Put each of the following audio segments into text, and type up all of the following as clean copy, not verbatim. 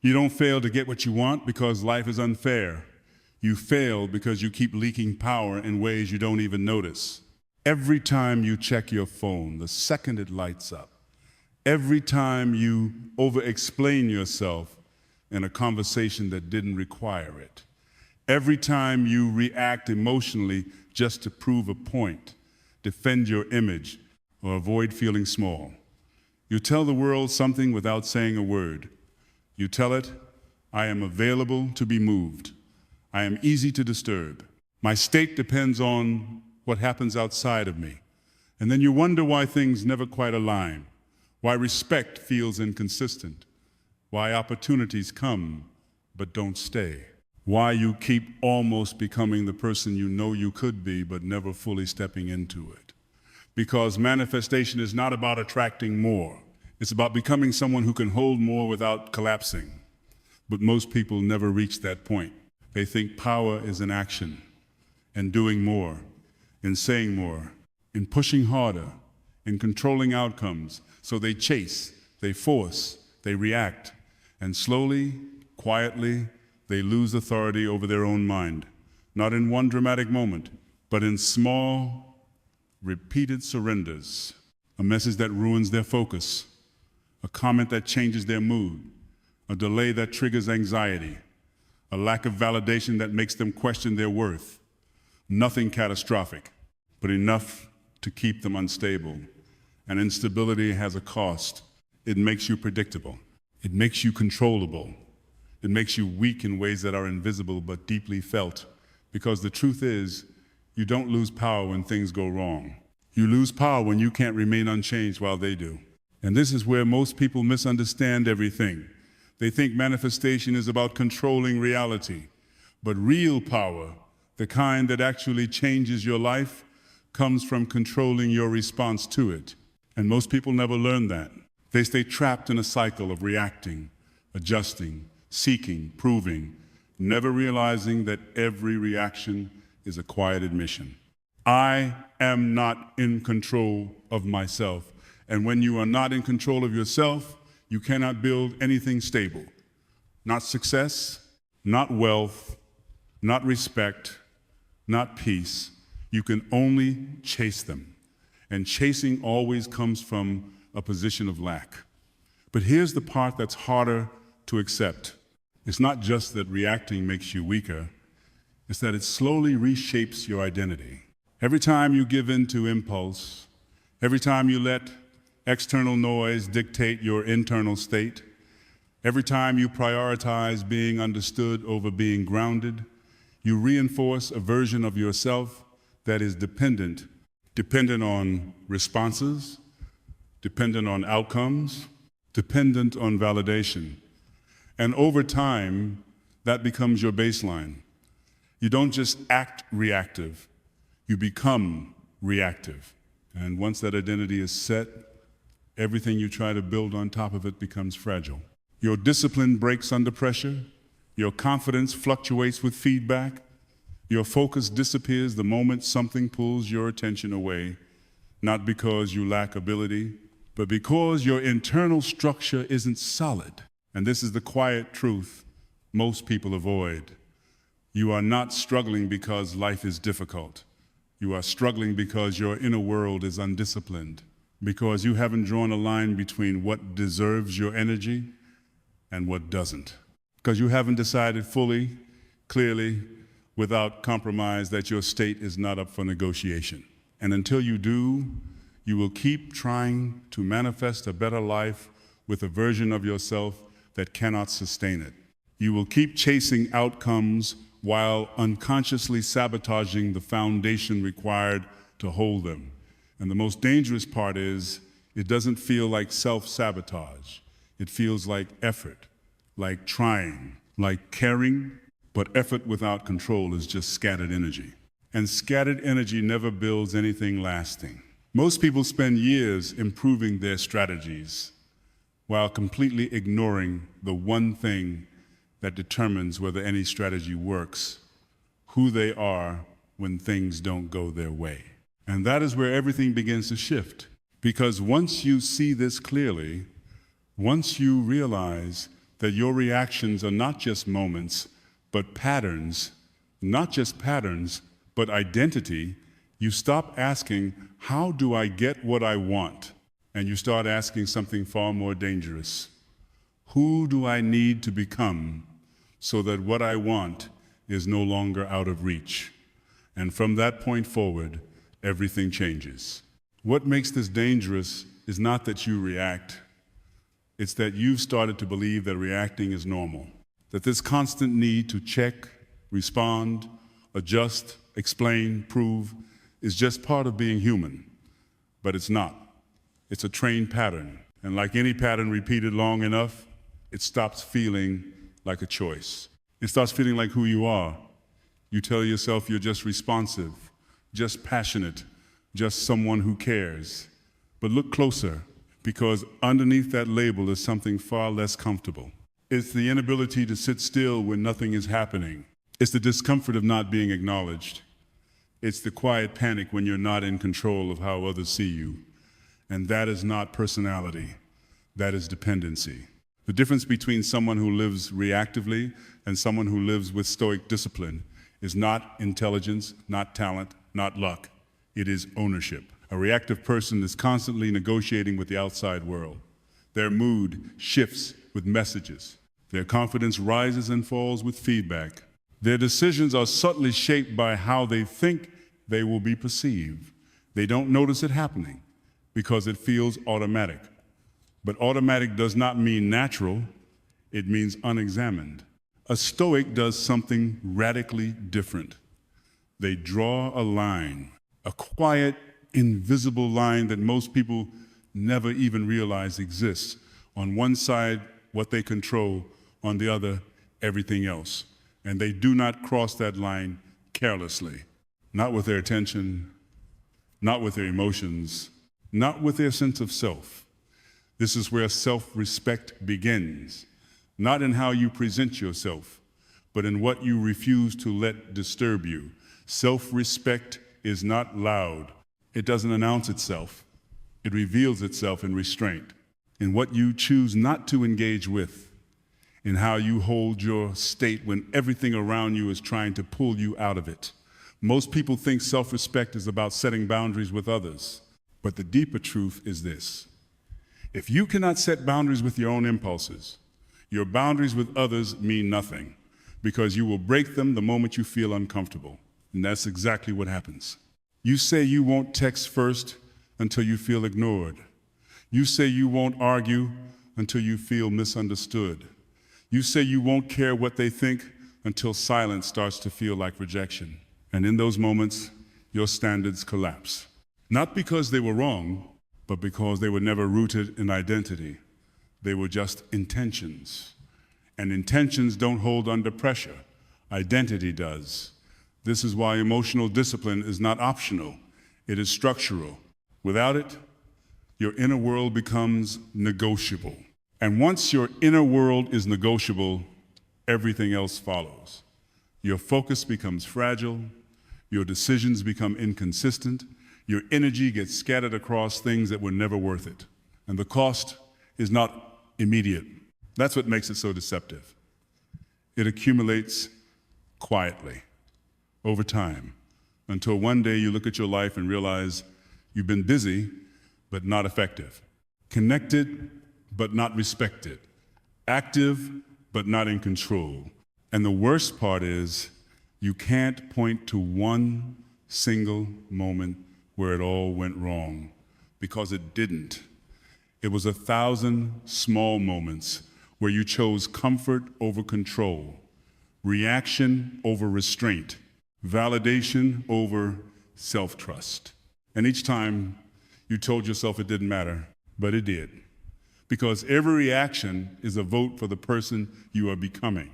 You don't fail to get what you want because life is unfair. You fail because you keep leaking power in ways you don't even notice. Every time you check your phone, the second it lights up, every time you over-explain yourself in a conversation that didn't require it, every time you react emotionally just to prove a point, defend your image, or avoid feeling small, you tell the world something without saying a word. You tell it, I am available to be moved. I am easy to disturb. My state depends on what happens outside of me. And then you wonder why things never quite align, why respect feels inconsistent, why opportunities come but don't stay, why you keep almost becoming the person you know you could be but never fully stepping into it. Because manifestation is not about attracting more. It's about becoming someone who can hold more without collapsing. But most people never reach that point. They think power is in action, in doing more, in saying more, in pushing harder, in controlling outcomes. So they chase, they force, they react, and slowly, quietly, they lose authority over their own mind. Not in one dramatic moment, but in small, repeated surrenders. A message that ruins their focus, a comment that changes their mood, a delay that triggers anxiety, a lack of validation that makes them question their worth. Nothing catastrophic, but enough to keep them unstable. And instability has a cost. It makes you predictable. It makes you controllable. It makes you weak in ways that are invisible but deeply felt. Because the truth is, you don't lose power when things go wrong. You lose power when you can't remain unchanged while they do. And this is where most people misunderstand everything. They think manifestation is about controlling reality. But real power, the kind that actually changes your life, comes from controlling your response to it. And most people never learn that. They stay trapped in a cycle of reacting, adjusting, seeking, proving, never realizing that every reaction is a quiet admission. I am not in control of myself. And when you are not in control of yourself, you cannot build anything stable. Not success, not wealth, not respect, not peace. You can only chase them. And chasing always comes from a position of lack. But here's the part that's harder to accept. It's not just that reacting makes you weaker, it's that it slowly reshapes your identity. Every time you give in to impulse, every time you let external noise dictate your internal state, every time you prioritize being understood over being grounded, you reinforce a version of yourself that is dependent on responses, dependent on outcomes, dependent on validation. And over time, that becomes your baseline. You don't just act reactive, you become reactive. And once that identity is set, everything you try to build on top of it becomes fragile. Your discipline breaks under pressure, your confidence fluctuates with feedback, your focus disappears the moment something pulls your attention away, not because you lack ability, but because your internal structure isn't solid. And this is the quiet truth most people avoid. You are not struggling because life is difficult. You are struggling because your inner world is undisciplined, because you haven't drawn a line between what deserves your energy and what doesn't, because you haven't decided fully, clearly, without compromise that your state is not up for negotiation. And until you do, you will keep trying to manifest a better life with a version of yourself that cannot sustain it. You will keep chasing outcomes while unconsciously sabotaging the foundation required to hold them. And the most dangerous part is, it doesn't feel like self-sabotage. It feels like effort, like trying, like caring, but effort without control is just scattered energy. And scattered energy never builds anything lasting. Most people spend years improving their strategies while completely ignoring the one thing that determines whether any strategy works, who they are when things don't go their way. And that is where everything begins to shift. Because once you see this clearly, once you realize that your reactions are not just moments, but patterns, not just patterns, but identity, you stop asking, how do I get what I want? And you start asking something far more dangerous. Who do I need to become so that what I want is no longer out of reach? And from that point forward, everything changes. What makes this dangerous is not that you react. It's that you've started to believe that reacting is normal. That this constant need to check, respond, adjust, explain, prove is just part of being human. But it's not. It's a trained pattern. And like any pattern repeated long enough, it stops feeling like a choice. It starts feeling like who you are. You tell yourself you're just responsive, just passionate, just someone who cares. But look closer, because underneath that label is something far less comfortable. It's the inability to sit still when nothing is happening. It's the discomfort of not being acknowledged. It's the quiet panic when you're not in control of how others see you. And that is not personality. That is dependency. The difference between someone who lives reactively and someone who lives with stoic discipline is not intelligence, not talent, not luck. It is ownership. A reactive person is constantly negotiating with the outside world. Their mood shifts with messages. Their confidence rises and falls with feedback. Their decisions are subtly shaped by how they think they will be perceived. They don't notice it happening because it feels automatic. But automatic does not mean natural, it means unexamined. A Stoic does something radically different. They draw a line, a quiet, invisible line that most people never even realize exists. On one side, what they control, on the other, everything else. And they do not cross that line carelessly, not with their attention, not with their emotions, not with their sense of self. This is where self-respect begins, not in how you present yourself, but in what you refuse to let disturb you. Self-respect is not loud. It doesn't announce itself. It reveals itself in restraint, in what you choose not to engage with, in how you hold your state when everything around you is trying to pull you out of it. Most people think self-respect is about setting boundaries with others, but the deeper truth is this. If you cannot set boundaries with your own impulses, your boundaries with others mean nothing, because you will break them the moment you feel uncomfortable. And that's exactly what happens. You say you won't text first until you feel ignored. You say you won't argue until you feel misunderstood. You say you won't care what they think until silence starts to feel like rejection. And in those moments, your standards collapse. Not because they were wrong, but because they were never rooted in identity. They were just intentions. And intentions don't hold under pressure. Identity does. This is why emotional discipline is not optional. It is structural. Without it, your inner world becomes negotiable. And once your inner world is negotiable, everything else follows. Your focus becomes fragile. Your decisions become inconsistent. Your energy gets scattered across things that were never worth it. And the cost is not immediate. That's what makes it so deceptive. It accumulates quietly over time until one day you look at your life and realize you've been busy but not effective, connected but not respected, active but not in control. And the worst part is you can't point to one single moment where it all went wrong, because it didn't. It was 1,000 small moments where you chose comfort over control, reaction over restraint, validation over self-trust. And each time you told yourself it didn't matter, but it did. Because every reaction is a vote for the person you are becoming.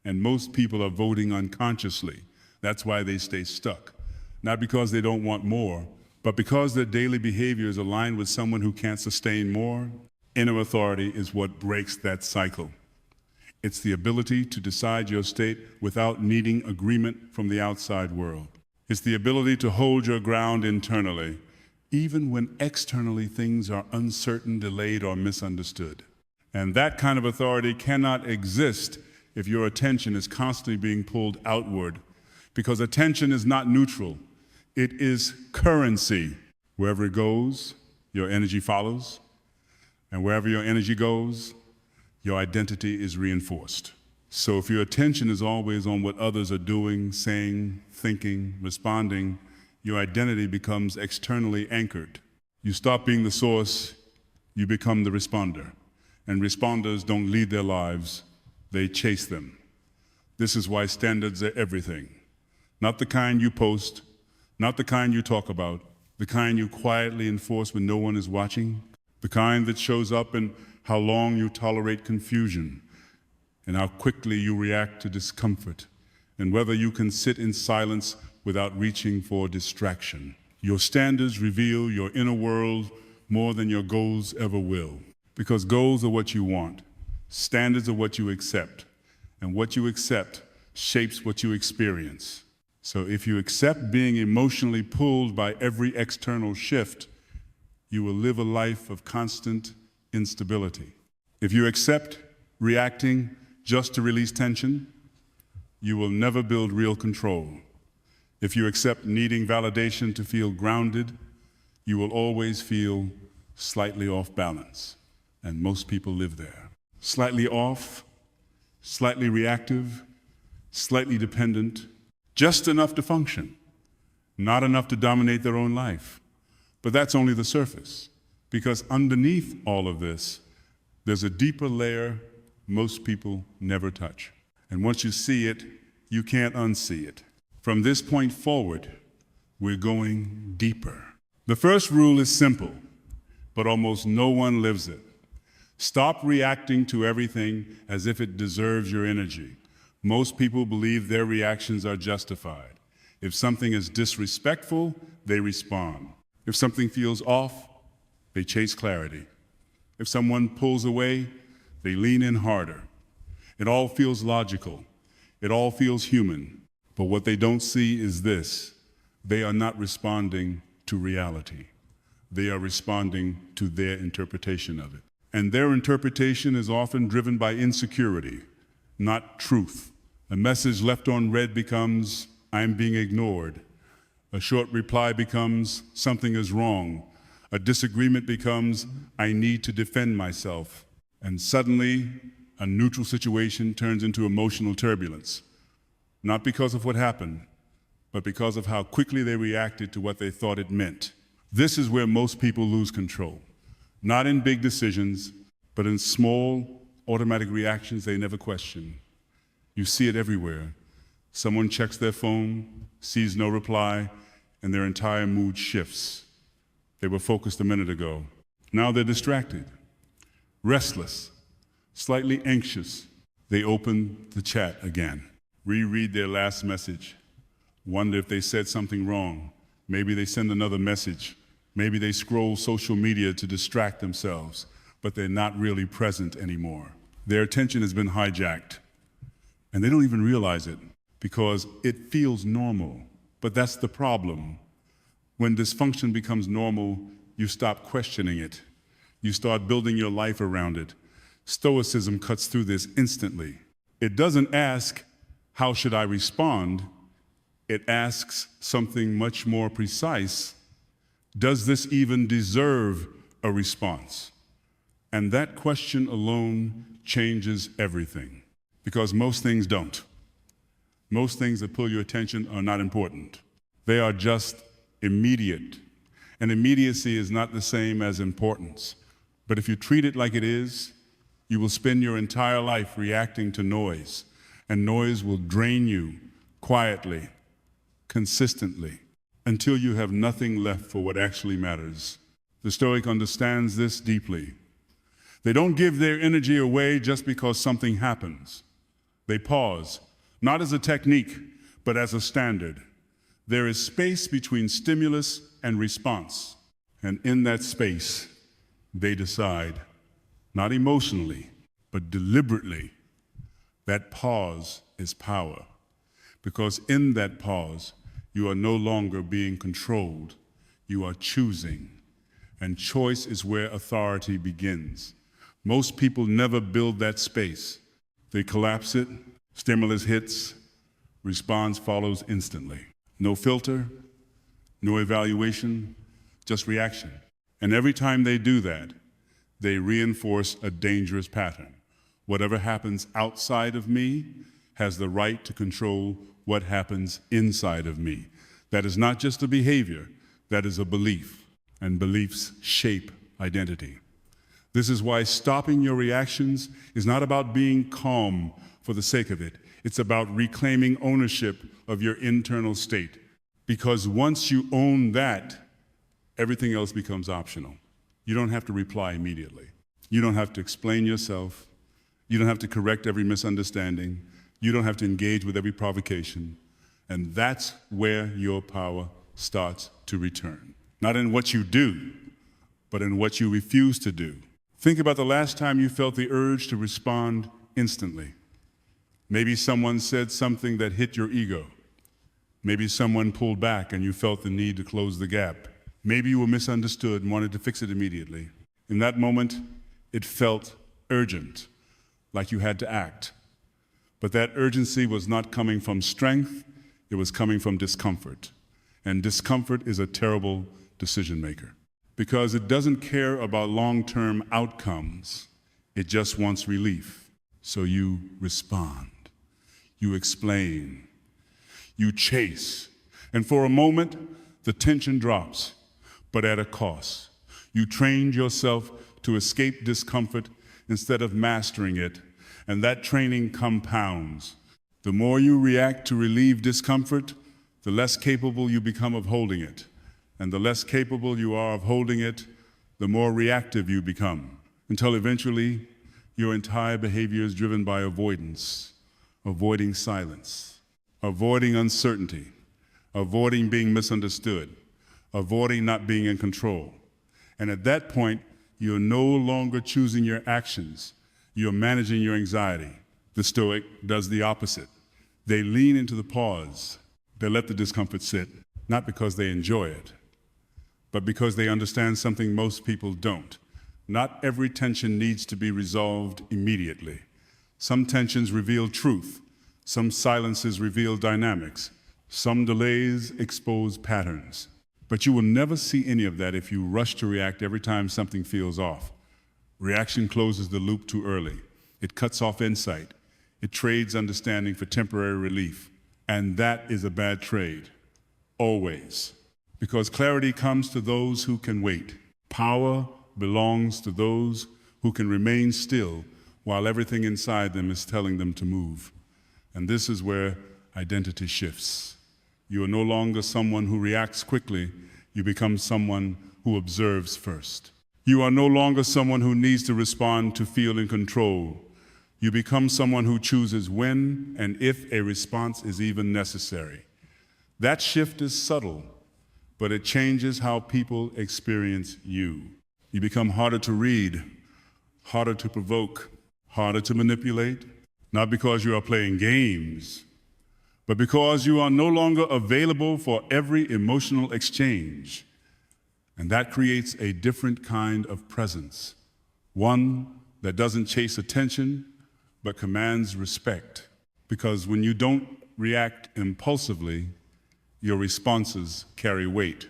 And most people are voting unconsciously. That's why they stay stuck. Not because they don't want more, but because their daily behavior is aligned with someone who can't sustain more. Inner authority is what breaks that cycle. It's the ability to decide your state without needing agreement from the outside world. It's the ability to hold your ground internally, even when externally things are uncertain, delayed, or misunderstood. And that kind of authority cannot exist if your attention is constantly being pulled outward, because attention is not neutral. It is currency. Wherever it goes, your energy follows. And wherever your energy goes, your identity is reinforced. So if your attention is always on what others are doing, saying, thinking, responding, your identity becomes externally anchored. You stop being the source, you become the responder. And responders don't lead their lives, they chase them. This is why standards are everything. Not the kind you post, not the kind you talk about, the kind you quietly enforce when no one is watching, the kind that shows up in how long you tolerate confusion, and how quickly you react to discomfort, and whether you can sit in silence without reaching for distraction. Your standards reveal your inner world more than your goals ever will. Because goals are what you want, standards are what you accept, and what you accept shapes what you experience. So if you accept being emotionally pulled by every external shift, you will live a life of constant instability. If you accept reacting just to release tension, you will never build real control. If you accept needing validation to feel grounded, you will always feel slightly off balance. And most people live there. Slightly off, slightly reactive, slightly dependent, just enough to function, not enough to dominate their own life. But that's only the surface, because underneath all of this, there's a deeper layer most people never touch. And once you see it, you can't unsee it. From this point forward, we're going deeper. The first rule is simple, but almost no one lives it. Stop reacting to everything as if it deserves your energy. Most people believe their reactions are justified. If something is disrespectful, they respond. If something feels off, they chase clarity. If someone pulls away, they lean in harder. It all feels logical. It all feels human. But what they don't see is this: they are not responding to reality. They are responding to their interpretation of it. And their interpretation is often driven by insecurity, not truth. A message left on read becomes, "I'm being ignored." A short reply becomes, "Something is wrong." A disagreement becomes, "I need to defend myself." And suddenly, a neutral situation turns into emotional turbulence. Not because of what happened, but because of how quickly they reacted to what they thought it meant. This is where most people lose control. Not in big decisions, but in small, automatic reactions they never question. You see it everywhere. Someone checks their phone, sees no reply, and their entire mood shifts. They were focused a minute ago. Now they're distracted, restless, slightly anxious. They open the chat again, reread their last message, wonder if they said something wrong. Maybe they send another message. Maybe they scroll social media to distract themselves, but they're not really present anymore. Their attention has been hijacked, and they don't even realize it because it feels normal. But that's the problem. When dysfunction becomes normal, you stop questioning it. You start building your life around it. Stoicism cuts through this instantly. It doesn't ask, "How should I respond?" It asks something much more precise. Does this even deserve a response? And that question alone changes everything, because most things don't. Most things that pull your attention are not important. They are just immediate. And immediacy is not the same as importance. But if you treat it like it is, you will spend your entire life reacting to noise, and noise will drain you quietly, consistently, until you have nothing left for what actually matters. The Stoic understands this deeply. They don't give their energy away just because something happens. They pause, not as a technique, but as a standard. There is space between stimulus and response. And in that space, they decide, not emotionally, but deliberately, that pause is power. Because in that pause, you are no longer being controlled, you are choosing. And choice is where authority begins. Most people never build that space. They collapse it, stimulus hits, response follows instantly. No filter, no evaluation, just reaction. And every time they do that, they reinforce a dangerous pattern. Whatever happens outside of me has the right to control what happens inside of me. That is not just a behavior, that is a belief, and beliefs shape identity. This is why stopping your reactions is not about being calm for the sake of it. It's about reclaiming ownership of your internal state. Because once you own that, everything else becomes optional. You don't have to reply immediately. You don't have to explain yourself. You don't have to correct every misunderstanding. You don't have to engage with every provocation. And that's where your power starts to return. Not in what you do, but in what you refuse to do. Think about the last time you felt the urge to respond instantly. Maybe someone said something that hit your ego. Maybe someone pulled back and you felt the need to close the gap. Maybe you were misunderstood and wanted to fix it immediately. In that moment, it felt urgent, like you had to act. But that urgency was not coming from strength, it was coming from discomfort. And discomfort is a terrible decision maker because it doesn't care about long-term outcomes. It just wants relief. So you respond, you explain, you chase. And for a moment, the tension drops, but at a cost. You trained yourself to escape discomfort instead of mastering it, and that training compounds. The more you react to relieve discomfort, the less capable you become of holding it. And the less capable you are of holding it, the more reactive you become, until eventually your entire behavior is driven by avoidance, avoiding silence, avoiding uncertainty, avoiding being misunderstood, avoiding not being in control. And at that point, you're no longer choosing your actions, you're managing your anxiety. The Stoic does the opposite. They lean into the pause. They let the discomfort sit, not because they enjoy it, but because they understand something most people don't. Not every tension needs to be resolved immediately. Some tensions reveal truth. Some silences reveal dynamics. Some delays expose patterns. But you will never see any of that if you rush to react every time something feels off. Reaction closes the loop too early. It cuts off insight. It trades understanding for temporary relief. And that is a bad trade, always. Because clarity comes to those who can wait. Power belongs to those who can remain still while everything inside them is telling them to move. And this is where identity shifts. You are no longer someone who reacts quickly. You become someone who observes first. You are no longer someone who needs to respond to feel in control. You become someone who chooses when and if a response is even necessary. That shift is subtle, but it changes how people experience you. You become harder to read, harder to provoke, harder to manipulate, not because you are playing games, but because you are no longer available for every emotional exchange. And that creates a different kind of presence, one that doesn't chase attention, but commands respect. Because when you don't react impulsively, your responses carry weight.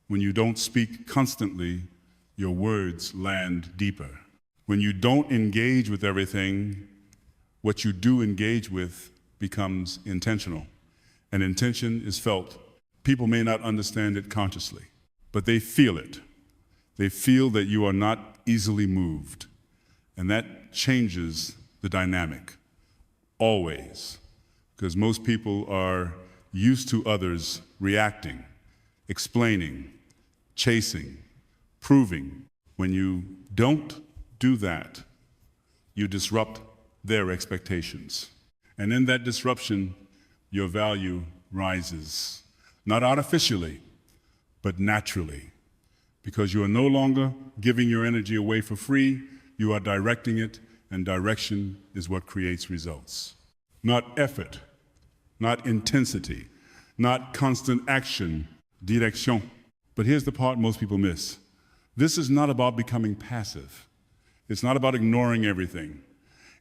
When you don't speak constantly, your words land deeper. When you don't engage with everything, what you do engage with becomes intentional. And intention is felt. People may not understand it consciously, but they feel it. They feel that you are not easily moved. And that changes the dynamic, always. Because most people are used to others reacting, explaining, chasing, proving. When you don't do that, you disrupt their expectations. And in that disruption, your value rises, not artificially, but naturally, because you are no longer giving your energy away for free, you are directing it, and direction is what creates results. Not effort, not intensity, not constant action, direction. But here's the part most people miss. This is not about becoming passive. It's not about ignoring everything.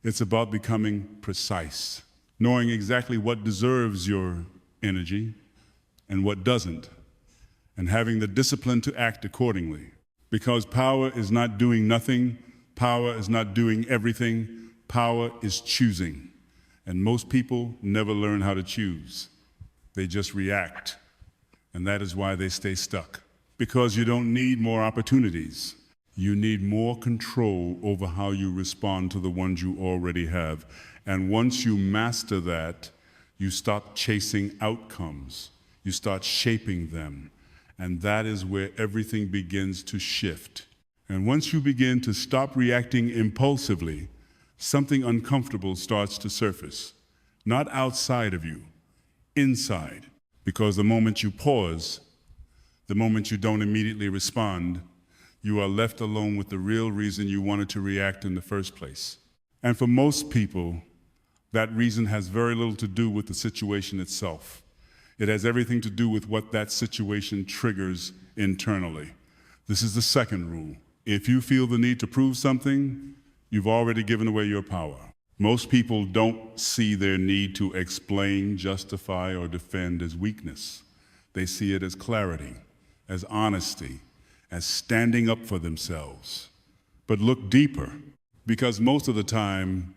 It's about becoming precise, knowing exactly what deserves your energy and what doesn't, and having the discipline to act accordingly. Because power is not doing nothing, power is not doing everything, power is choosing. And most people never learn how to choose. They just react. And that is why they stay stuck. Because you don't need more opportunities. You need more control over how you respond to the ones you already have. And once you master that, you stop chasing outcomes. You start shaping them. And that is where everything begins to shift. And once you begin to stop reacting impulsively, something uncomfortable starts to surface. Not outside of you, inside. Because the moment you pause, the moment you don't immediately respond, you are left alone with the real reason you wanted to react in the first place. And for most people, that reason has very little to do with the situation itself. It has everything to do with what that situation triggers internally. This is the second rule. If you feel the need to prove something, you've already given away your power. Most people don't see their need to explain, justify, or defend as weakness. They see it as clarity, as honesty, as standing up for themselves. But look deeper, because most of the time,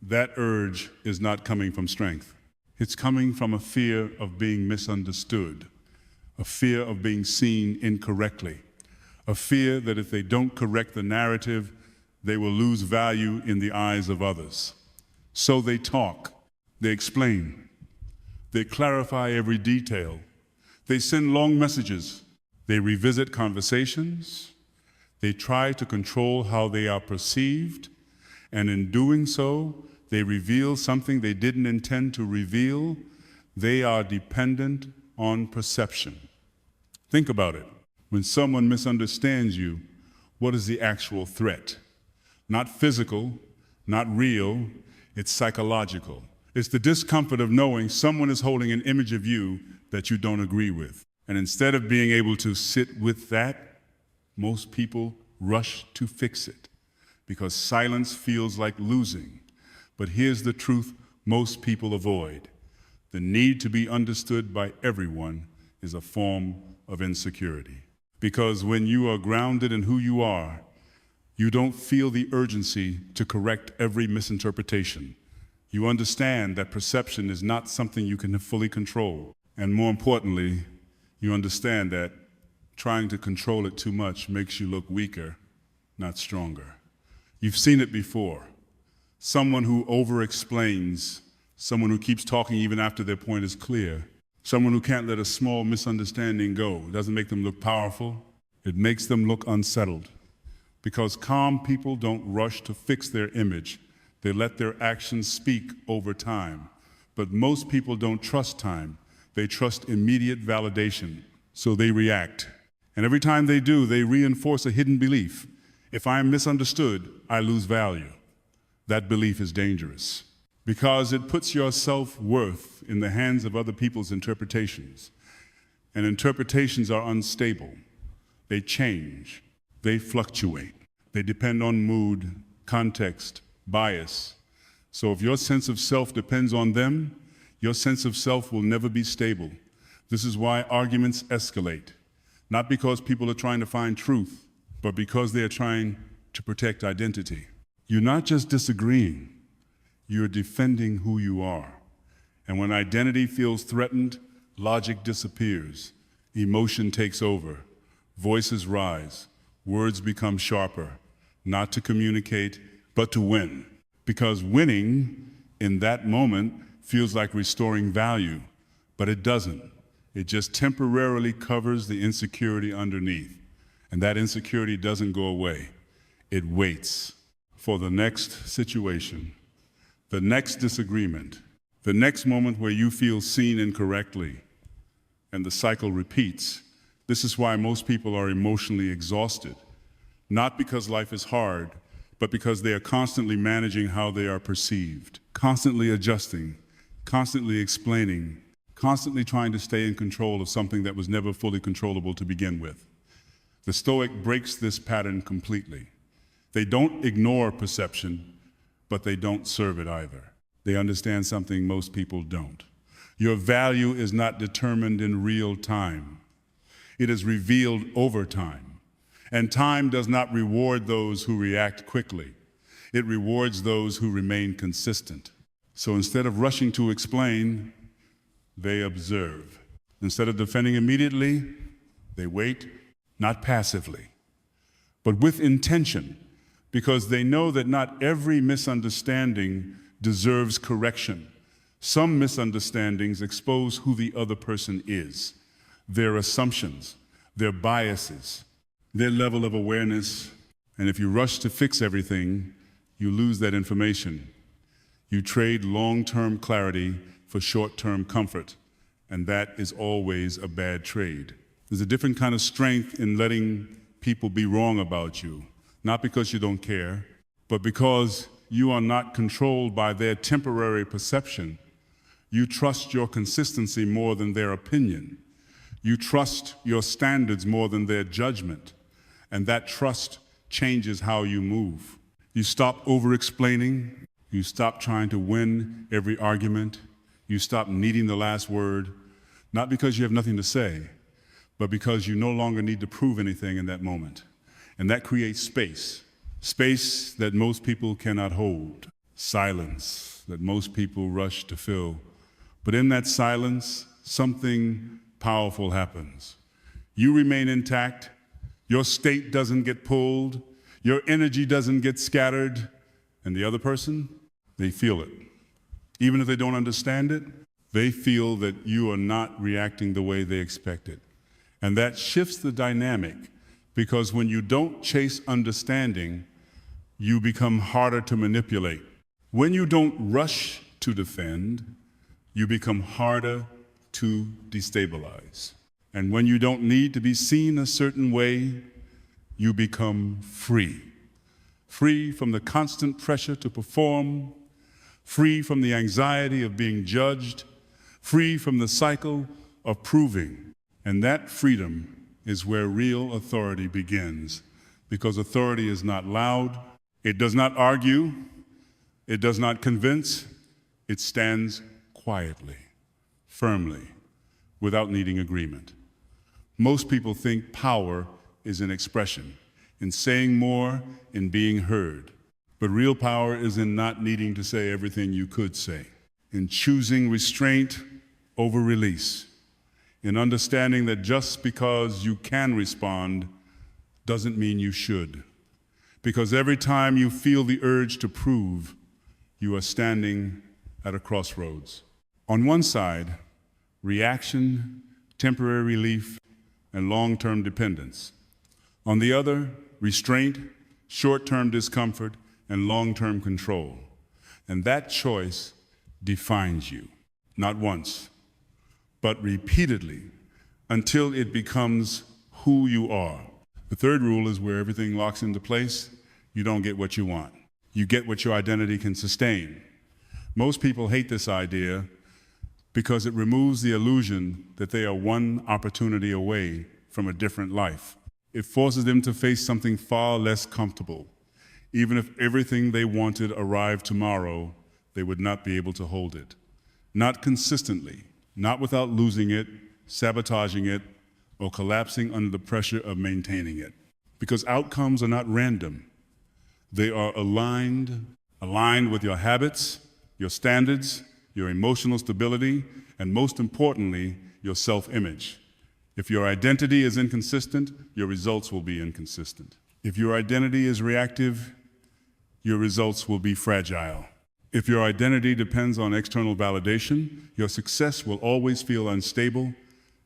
that urge is not coming from strength. It's coming from a fear of being misunderstood, a fear of being seen incorrectly, a fear that if they don't correct the narrative, they will lose value in the eyes of others. So they talk, they explain, they clarify every detail, they send long messages, they revisit conversations, they try to control how they are perceived, and in doing so, they reveal something they didn't intend to reveal. They are dependent on perception. Think about it. When someone misunderstands you, what is the actual threat? Not physical, not real, it's psychological. It's the discomfort of knowing someone is holding an image of you that you don't agree with. And instead of being able to sit with that, most people rush to fix it because silence feels like losing. But here's the truth most people avoid. The need to be understood by everyone is a form of insecurity. Because when you are grounded in who you are, you don't feel the urgency to correct every misinterpretation. You understand that perception is not something you can fully control. And more importantly, you understand that trying to control it too much makes you look weaker, not stronger. You've seen it before. Someone who over-explains, someone who keeps talking even after their point is clear, someone who can't let a small misunderstanding go. It doesn't make them look powerful, it makes them look unsettled. Because calm people don't rush to fix their image, they let their actions speak over time. But most people don't trust time, they trust immediate validation, so they react. And every time they do, they reinforce a hidden belief. If I'm misunderstood, I lose value. That belief is dangerous because it puts your self-worth in the hands of other people's interpretations. And interpretations are unstable. They change, they fluctuate. They depend on mood, context, bias. So if your sense of self depends on them, your sense of self will never be stable. This is why arguments escalate, not because people are trying to find truth, but because they are trying to protect identity. You're not just disagreeing, you're defending who you are. And when identity feels threatened, logic disappears, emotion takes over, voices rise, words become sharper, not to communicate, but to win. Because winning in that moment feels like restoring value, but it doesn't. It just temporarily covers the insecurity underneath. And that insecurity doesn't go away. It waits for the next situation, the next disagreement, the next moment where you feel seen incorrectly, and the cycle repeats. This is why most people are emotionally exhausted, not because life is hard, but because they are constantly managing how they are perceived, constantly adjusting, constantly explaining, constantly trying to stay in control of something that was never fully controllable to begin with. The Stoic breaks this pattern completely. They don't ignore perception, but they don't serve it either. They understand something most people don't. Your value is not determined in real time. It is revealed over time. And time does not reward those who react quickly. It rewards those who remain consistent. So instead of rushing to explain, they observe. Instead of defending immediately, they wait, not passively, but with intention, because they know that not every misunderstanding deserves correction. Some misunderstandings expose who the other person is, their assumptions, their biases, their level of awareness. And if you rush to fix everything, you lose that information. You trade long-term clarity for short-term comfort, and that is always a bad trade. There's a different kind of strength in letting people be wrong about you, not because you don't care, but because you are not controlled by their temporary perception. You trust your consistency more than their opinion. You trust your standards more than their judgment, and that trust changes how you move. You stop over-explaining. You stop trying to win every argument. You stop needing the last word, not because you have nothing to say, but because you no longer need to prove anything in that moment. And that creates space, space that most people cannot hold, silence that most people rush to fill. But in that silence, something powerful happens. You remain intact, your state doesn't get pulled, your energy doesn't get scattered, and the other person, they feel it. Even if they don't understand it, they feel that you are not reacting the way they expected. And that shifts the dynamic, because when you don't chase understanding, you become harder to manipulate. When you don't rush to defend, you become harder to destabilize. And when you don't need to be seen a certain way, you become free. Free from the constant pressure to perform, free from the anxiety of being judged, free from the cycle of proving. And that freedom is where real authority begins, because authority is not loud, it does not argue, it does not convince, it stands quietly, firmly, without needing agreement. Most people think power is in expression, in saying more, in being heard. But real power is in not needing to say everything you could say, in choosing restraint over release, in understanding that just because you can respond doesn't mean you should. Because every time you feel the urge to prove, you are standing at a crossroads. On one side, reaction, temporary relief, and long-term dependence. On the other, restraint, short-term discomfort, and long-term control. And that choice defines you, not once, but repeatedly, until it becomes who you are. The third rule is where everything locks into place, you don't get what you want. You get what your identity can sustain. Most people hate this idea because it removes the illusion that they are one opportunity away from a different life. It forces them to face something far less comfortable. Even if everything they wanted arrived tomorrow, they would not be able to hold it. Not consistently, not without losing it, sabotaging it, or collapsing under the pressure of maintaining it. Because outcomes are not random. They are aligned with your habits, your standards, your emotional stability, and most importantly, your self-image. If your identity is inconsistent, your results will be inconsistent. If your identity is reactive, your results will be fragile. If your identity depends on external validation, your success will always feel unstable,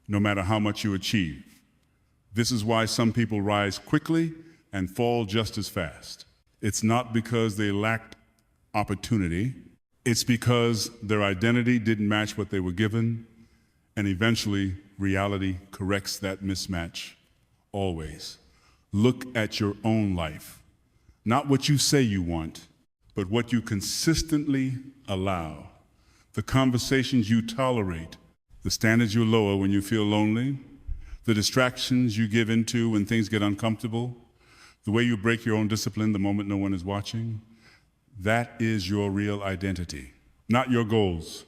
no matter how much you achieve. This is why some people rise quickly and fall just as fast. It's not because they lacked opportunity, it's because their identity didn't match what they were given, and eventually reality corrects that mismatch, always. Look at your own life, not what you say you want, but what you consistently allow, the conversations you tolerate, the standards you lower when you feel lonely, the distractions you give into when things get uncomfortable, The way you break your own discipline the moment no one is watching, that is your real identity. Not your goals,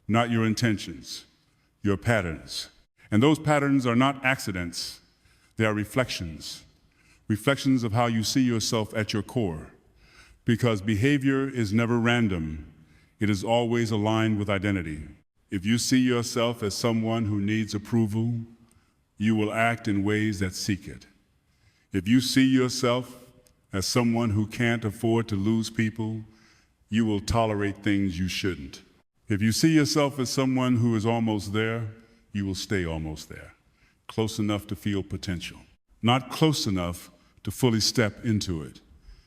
not your intentions, your patterns. And those patterns are not accidents, they are reflections. Reflections of how you see yourself at your core. Because behavior is never random, it is always aligned with identity. If you see yourself as someone who needs approval, you will act in ways that seek it. If you see yourself as someone who can't afford to lose people, you will tolerate things you shouldn't. If you see yourself as someone who is almost there, you will stay almost there, close enough to feel potential, not close enough to fully step into it.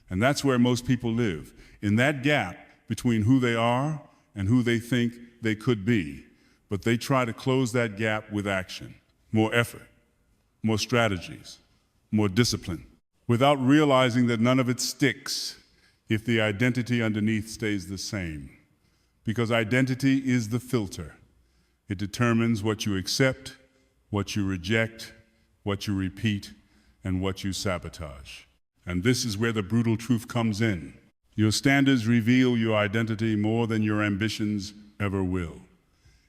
And that's where most people live, in that gap between who they are and who they think they could be. But they try to close that gap with action, more effort, more strategies, more discipline, without realizing that none of it sticks if the identity underneath stays the same. Because identity is the filter. It determines what you accept, what you reject, what you repeat, and what you sabotage. And this is where the brutal truth comes in. Your standards reveal your identity more than your ambitions ever will.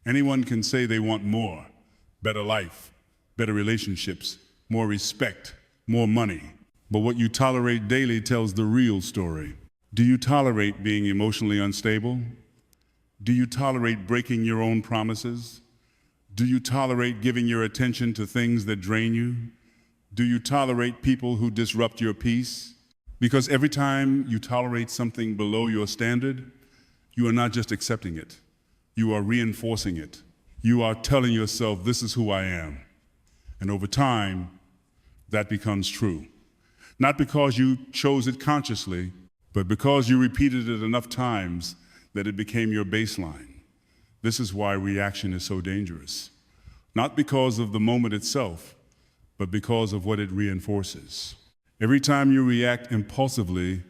Anyone can say they want more, better life, better relationships, more respect, more money. But what you tolerate daily tells the real story. Do you tolerate being emotionally unstable? Do you tolerate breaking your own promises? Do you tolerate giving your attention to things that drain you? Do you tolerate people who disrupt your peace? Because every time you tolerate something below your standard, you are not just accepting it, you are reinforcing it. You are telling yourself, this is who I am. And over time, that becomes true. Not because you chose it consciously, but because you repeated it enough times that it became your baseline. This is why reaction is so dangerous. Not because of the moment itself, but because of what it reinforces. Every time you react impulsively,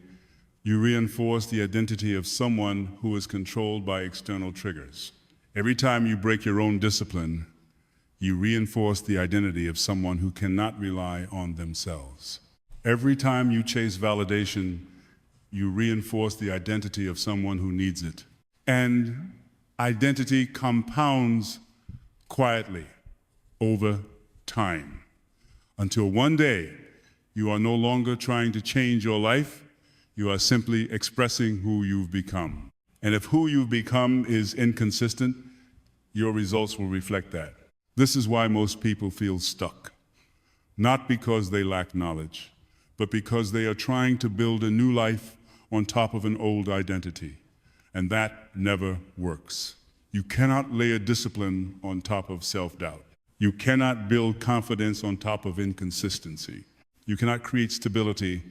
you reinforce the identity of someone who is controlled by external triggers. Every time you break your own discipline, you reinforce the identity of someone who cannot rely on themselves. Every time you chase validation, you reinforce the identity of someone who needs it. And identity compounds quietly over time, until one day you are no longer trying to change your life, you are simply expressing who you've become. And if who you've become is inconsistent, your results will reflect that. This is why most people feel stuck, not because they lack knowledge, but because they are trying to build a new life on top of an old identity, and that never works. You cannot lay a discipline on top of self-doubt. You cannot build confidence on top of inconsistency. You cannot create stability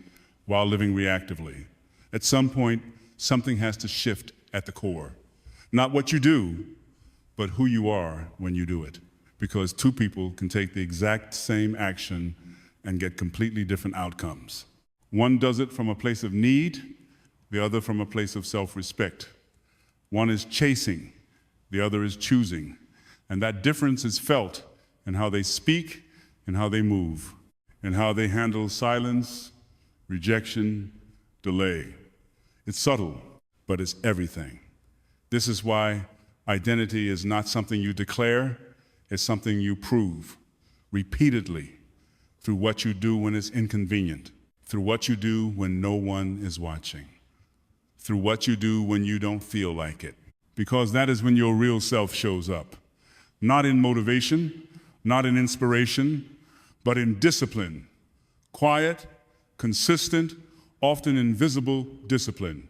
while living reactively. At some point, something has to shift at the core. Not what you do, but who you are when you do it. Because two people can take the exact same action and get completely different outcomes. One does it from a place of need, the other from a place of self-respect. One is chasing, the other is choosing. And that difference is felt in how they speak and how they move, and how they handle silence, rejection, delay. It's subtle, but it's everything. This is why identity is not something you declare, it's something you prove repeatedly through what you do when it's inconvenient, through what you do when no one is watching, through what you do when you don't feel like it. Because that is when your real self shows up. Not in motivation, not in inspiration, but in discipline. Quiet, consistent, often invisible discipline.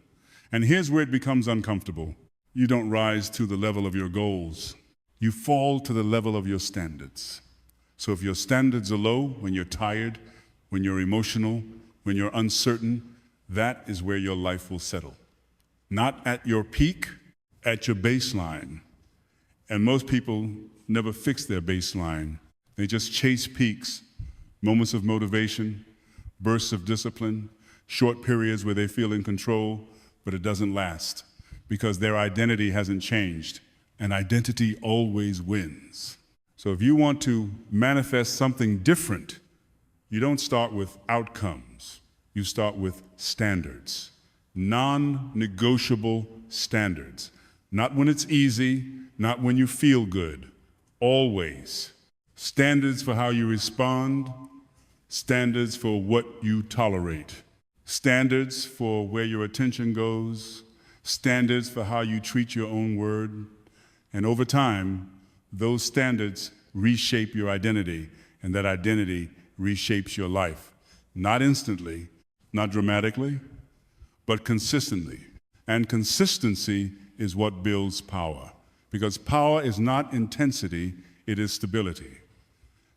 And here's where it becomes uncomfortable. You don't rise to the level of your goals. You fall to the level of your standards. So if your standards are low, when you're tired, when you're emotional, when you're uncertain, that is where your life will settle. Not at your peak, at your baseline. And most people never fix their baseline. They just chase peaks, moments of motivation, bursts of discipline, short periods where they feel in control, but it doesn't last because their identity hasn't changed, and identity always wins. So if you want to manifest something different, you don't start with outcomes. You start with standards, non-negotiable standards. Not when it's easy, not when you feel good, always. Standards for how you respond, standards for what you tolerate, standards for where your attention goes, standards for how you treat your own word. And over time, those standards reshape your identity, and that identity reshapes your life. Not instantly, not dramatically, but consistently. And consistency is what builds power, because power is not intensity, it is stability.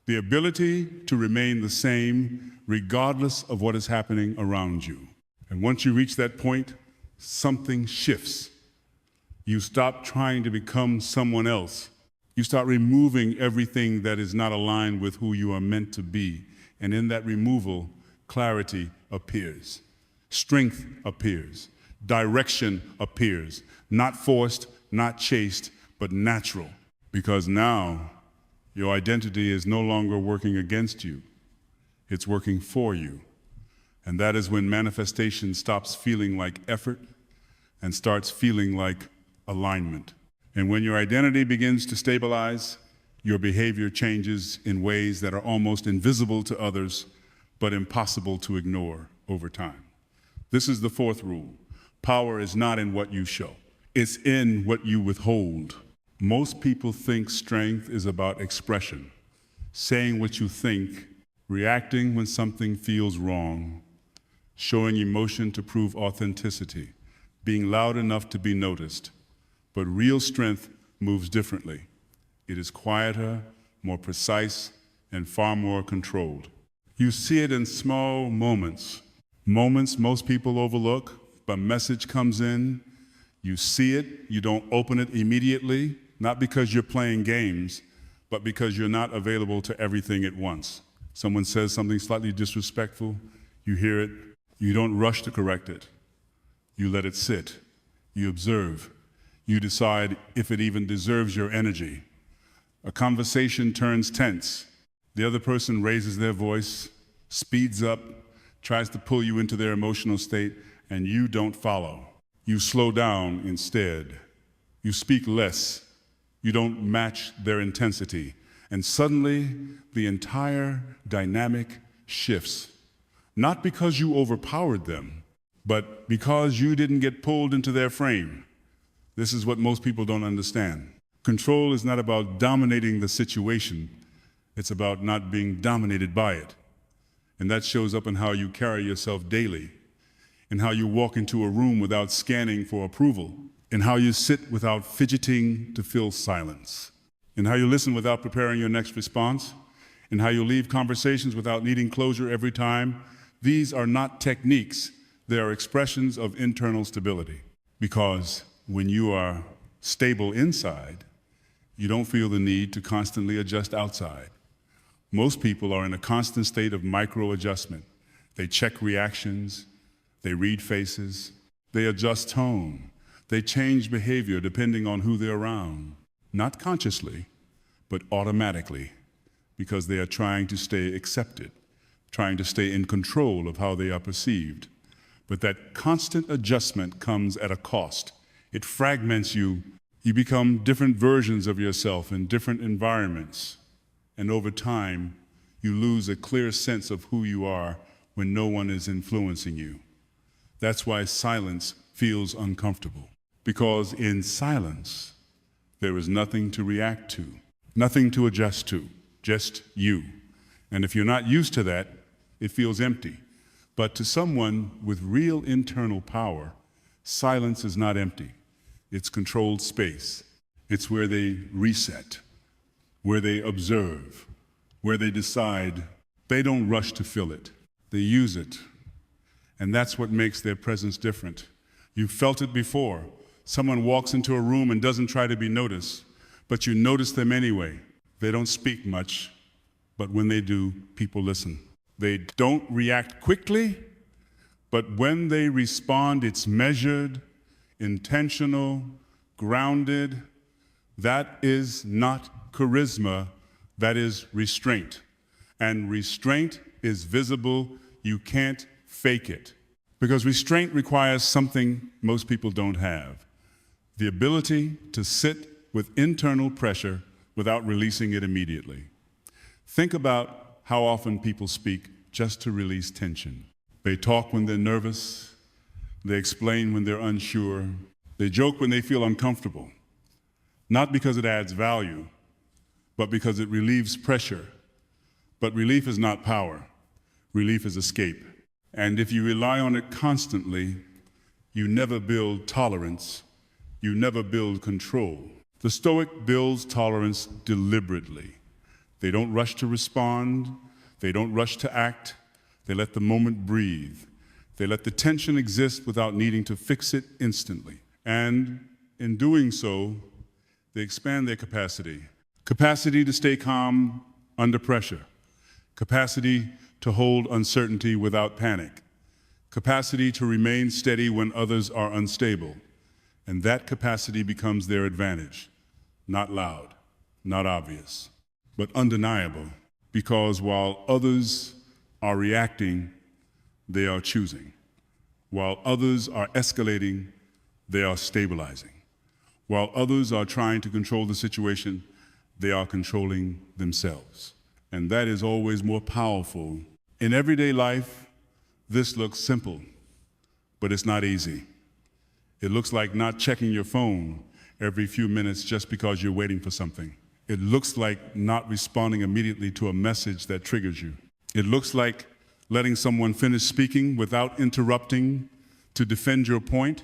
The ability to remain the same regardless of what is happening around you. And once you reach that point, something shifts. You stop trying to become someone else. You start removing everything that is not aligned with who you are meant to be. And in that removal, clarity appears. Strength appears. Direction appears. Not forced, not chased, but natural. Because now, your identity is no longer working against you. It's working for you. And that is when manifestation stops feeling like effort and starts feeling like alignment. And when your identity begins to stabilize, your behavior changes in ways that are almost invisible to others, but impossible to ignore over time. This is the fourth rule. Power is not in what you show. It's in what you withhold. Most people think strength is about expression, saying what you think, reacting when something feels wrong, showing emotion to prove authenticity, being loud enough to be noticed. But real strength moves differently. It is quieter, more precise, and far more controlled. You see it in small moments. Moments most people overlook. A message comes in, you see it, you don't open it immediately, not because you're playing games, but because you're not available to everything at once. Someone says something slightly disrespectful, you hear it, you don't rush to correct it. You let it sit, you observe, you decide if it even deserves your energy. A conversation turns tense. The other person raises their voice, speeds up, tries to pull you into their emotional state, and you don't follow. You slow down instead. You speak less. You don't match their intensity. And suddenly, the entire dynamic shifts. Not because you overpowered them, but because you didn't get pulled into their frame. This is what most people don't understand. Control is not about dominating the situation. It's about not being dominated by it. And that shows up in how you carry yourself daily, in how you walk into a room without scanning for approval, in how you sit without fidgeting to fill silence, in how you listen without preparing your next response, in how you leave conversations without needing closure every time. These are not techniques, they are expressions of internal stability. Because when you are stable inside, you don't feel the need to constantly adjust outside. Most people are in a constant state of micro-adjustment. They check reactions, they read faces, they adjust tone, they change behavior depending on who they're around. Not consciously, but automatically, because they are trying to stay accepted, trying to stay in control of how they are perceived. But that constant adjustment comes at a cost. It fragments you. You become different versions of yourself in different environments. And over time, you lose a clear sense of who you are when no one is influencing you. That's why silence feels uncomfortable. Because in silence, there is nothing to react to, nothing to adjust to, just you. And if you're not used to that, it feels empty. But to someone with real internal power, silence is not empty. It's controlled space. It's where they reset, where they observe, where they decide. They don't rush to fill it. They use it. And that's what makes their presence different. You've felt it before. Someone walks into a room and doesn't try to be noticed, but you notice them anyway. They don't speak much, but when they do, people listen. They don't react quickly, but when they respond, it's measured, intentional, grounded. That is not charisma, that is restraint. And restraint is visible. You can't fake it. Because restraint requires something most people don't have: the ability to sit with internal pressure without releasing it immediately. Think about how often people speak just to release tension. They talk when they're nervous, they explain when they're unsure, they joke when they feel uncomfortable. Not because it adds value, but because it relieves pressure. But relief is not power. Relief is escape. And if you rely on it constantly, you never build tolerance, you never build control. The Stoic builds tolerance deliberately. They don't rush to respond, they don't rush to act, they let the moment breathe. They let the tension exist without needing to fix it instantly. And in doing so, they expand their capacity. Capacity to stay calm under pressure. Capacity to hold uncertainty without panic. Capacity to remain steady when others are unstable. And that capacity becomes their advantage. Not loud, not obvious, but undeniable. Because while others are reacting, they are choosing. While others are escalating, they are stabilizing. While others are trying to control the situation, they are controlling themselves. And that is always more powerful. In everyday life, this looks simple, but it's not easy. It looks like not checking your phone every few minutes just because you're waiting for something. It looks like not responding immediately to a message that triggers you. It looks like letting someone finish speaking without interrupting to defend your point.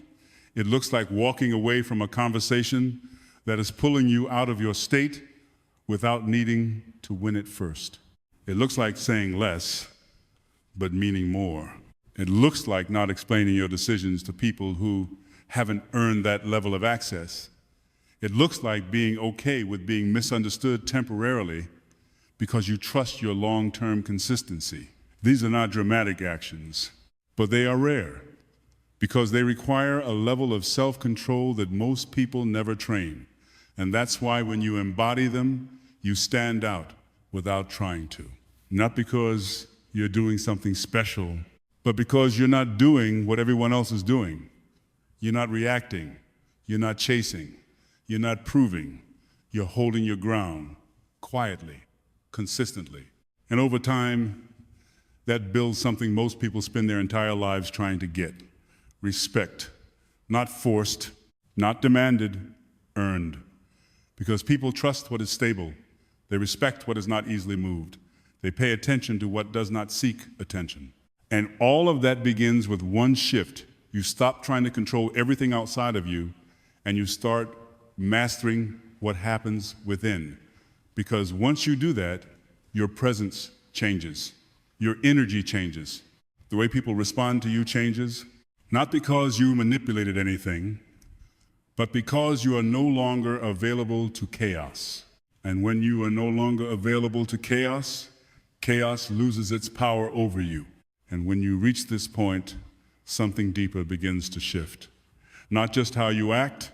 It looks like walking away from a conversation that is pulling you out of your state without needing to win it first. It looks like saying less, but meaning more. It looks like not explaining your decisions to people who haven't earned that level of access. It looks like being okay with being misunderstood temporarily because you trust your long-term consistency. These are not dramatic actions, but they are rare because they require a level of self-control that most people never train. And that's why when you embody them, you stand out without trying to. Not because you're doing something special, but because you're not doing what everyone else is doing. You're not reacting, you're not chasing, you're not proving, you're holding your ground quietly, consistently. And over time, that builds something most people spend their entire lives trying to get: respect. Not forced, not demanded, earned. Because people trust what is stable. They respect what is not easily moved. They pay attention to what does not seek attention. And all of that begins with one shift. You stop trying to control everything outside of you, and you start mastering what happens within. Because once you do that, your presence changes. Your energy changes. The way people respond to you changes, not because you manipulated anything, but because you are no longer available to chaos. And when you are no longer available to chaos, chaos loses its power over you. And when you reach this point, something deeper begins to shift. Not just how you act,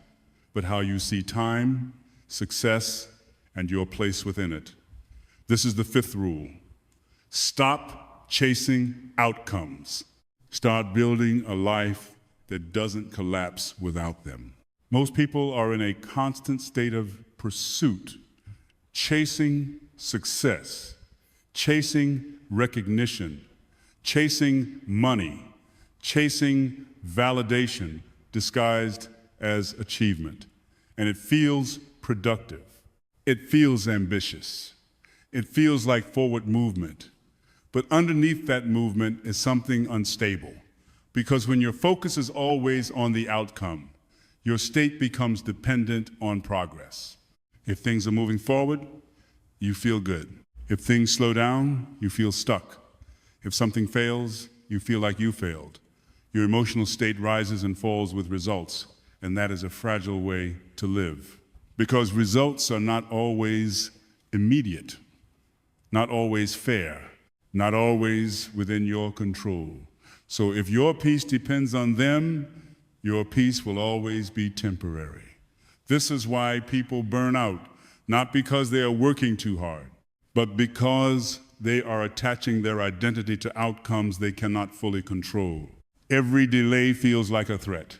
but how you see time, success, and your place within it. This is the fifth rule. Stop chasing outcomes. Start building a life that doesn't collapse without them. Most people are in a constant state of pursuit, chasing success, chasing recognition, chasing money, chasing validation disguised as achievement. And it feels productive. It feels ambitious. It feels like forward movement. But underneath that movement is something unstable. Because when your focus is always on the outcome, your state becomes dependent on progress. If things are moving forward, you feel good. If things slow down, you feel stuck. If something fails, you feel like you failed. Your emotional state rises and falls with results, and that is a fragile way to live. Because results are not always immediate, not always fair, not always within your control. So if your peace depends on them, your peace will always be temporary. This is why people burn out, not because they are working too hard, but because they are attaching their identity to outcomes they cannot fully control. Every delay feels like a threat.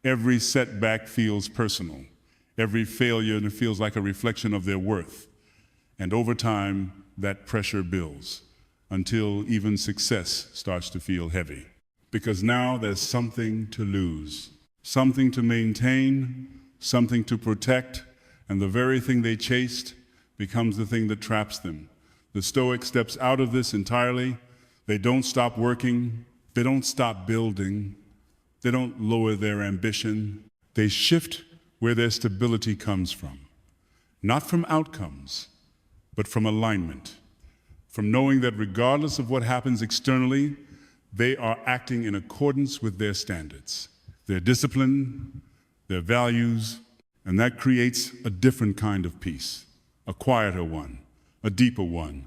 Every setback feels personal. Every failure feels like a reflection of their worth. And over time, that pressure builds until even success starts to feel heavy. Because now there's something to lose, something to maintain, something to protect, and the very thing they chased becomes the thing that traps them. The Stoic steps out of this entirely. They don't stop working. They don't stop building. They don't lower their ambition. They shift where their stability comes from. Not from outcomes, but from alignment. From knowing that regardless of what happens externally, they are acting in accordance with their standards, their discipline, their values, and that creates a different kind of peace, a quieter one, a deeper one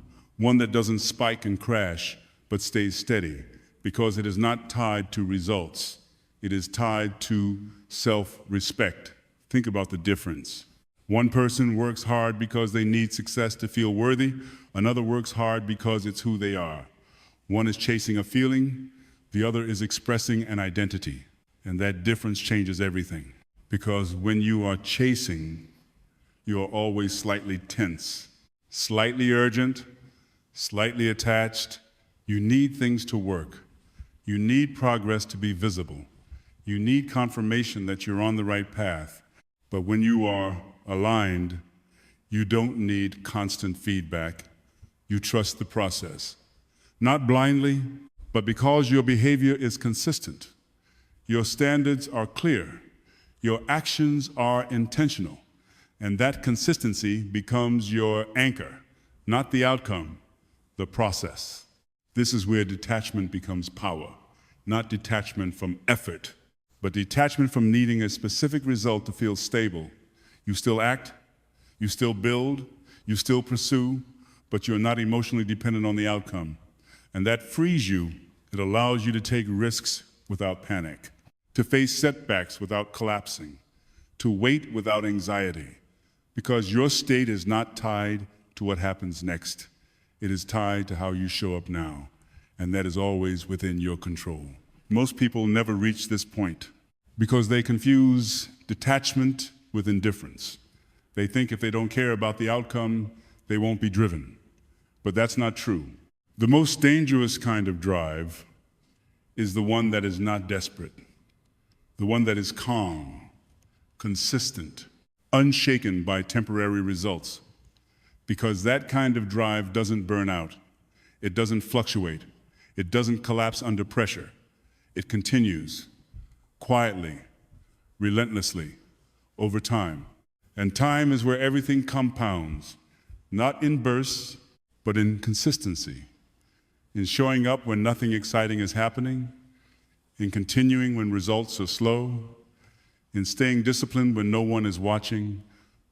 that doesn't spike and crash, but stays steady, because it is not tied to results. It is tied to self-respect. Think about the difference. One person works hard because they need success to feel worthy. Another works hard because it's who they are. One is chasing a feeling, the other is expressing an identity. And that difference changes everything. Because when you are chasing, you are always slightly tense, slightly urgent, slightly attached. You need things to work. You need progress to be visible. You need confirmation that you're on the right path. But when you are aligned, you don't need constant feedback. You trust the process. Not blindly, but because your behavior is consistent. Your standards are clear. Your actions are intentional. And that consistency becomes your anchor, not the outcome, the process. This is where detachment becomes power, not detachment from effort, but detachment from needing a specific result to feel stable. You still act, you still build, you still pursue, but you're not emotionally dependent on the outcome. And that frees you. It allows you to take risks without panic, to face setbacks without collapsing, to wait without anxiety, because your state is not tied to what happens next. It is tied to how you show up now, and that is always within your control. Most people never reach this point because they confuse detachment with indifference. They think if they don't care about the outcome, they won't be driven. But that's not true. The most dangerous kind of drive is the one that is not desperate, the one that is calm, consistent, unshaken by temporary results. Because that kind of drive doesn't burn out, it doesn't fluctuate, it doesn't collapse under pressure. It continues quietly, relentlessly, over time. And time is where everything compounds, not in bursts, but in consistency, in showing up when nothing exciting is happening, in continuing when results are slow, in staying disciplined when no one is watching.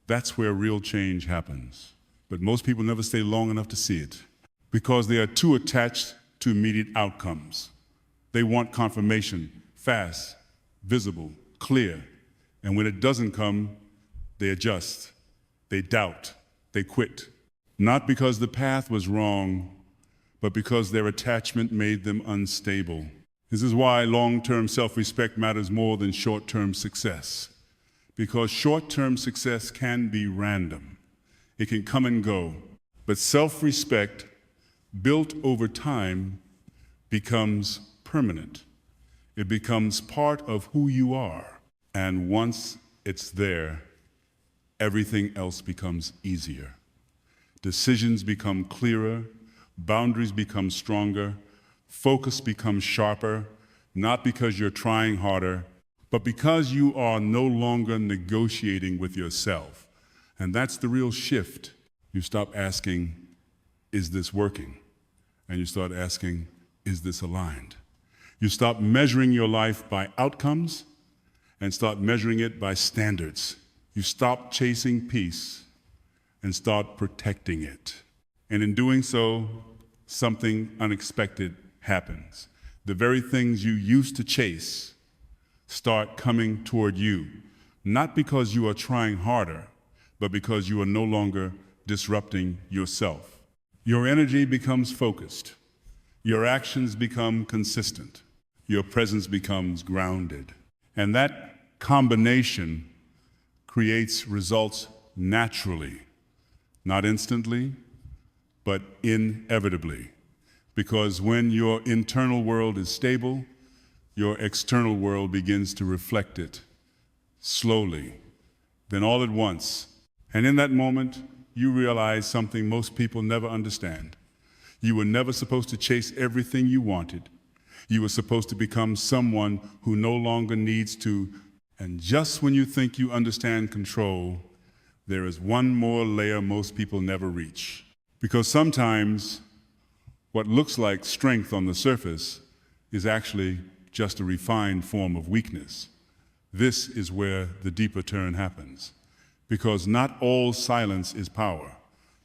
That's where real change happens. But most people never stay long enough to see it because they are too attached to immediate outcomes. They want confirmation, fast, visible, clear. And when it doesn't come, they adjust, they doubt, they quit. Not because the path was wrong, but because their attachment made them unstable. This is why long-term self-respect matters more than short-term success. Because short-term success can be random. It can come and go. But self-respect, built over time, becomes permanent. It becomes part of who you are. And once it's there, everything else becomes easier. Decisions become clearer, boundaries become stronger, focus becomes sharper, not because you're trying harder, but because you are no longer negotiating with yourself. And that's the real shift. You stop asking, is this working? And you start asking, is this aligned? You stop measuring your life by outcomes and start measuring it by standards. You stop chasing peace and start protecting it. And in doing so, something unexpected happens. The very things you used to chase start coming toward you, not because you are trying harder, but because you are no longer disrupting yourself. Your energy becomes focused. Your actions become consistent. Your presence becomes grounded. And that combination creates results naturally, not instantly, but inevitably. Because when your internal world is stable, your external world begins to reflect it slowly, then all at once. And in that moment, you realize something most people never understand. You were never supposed to chase everything you wanted. You were supposed to become someone who no longer needs to. And just when you think you understand control, there is one more layer most people never reach. Because sometimes what looks like strength on the surface is actually just a refined form of weakness. This is where the deeper turn happens. Because not all silence is power.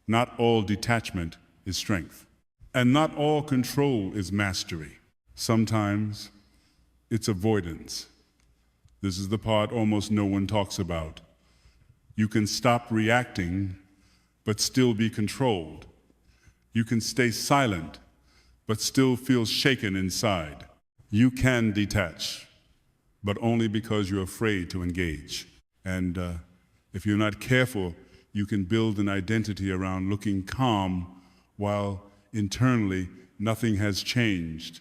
Not all detachment is strength. And not all control is mastery. Sometimes it's avoidance. This is the part almost no one talks about. You can stop reacting, but still be controlled. You can stay silent, but still feel shaken inside. You can detach, but only because you're afraid to engage. And if you're not careful, you can build an identity around looking calm while internally nothing has changed.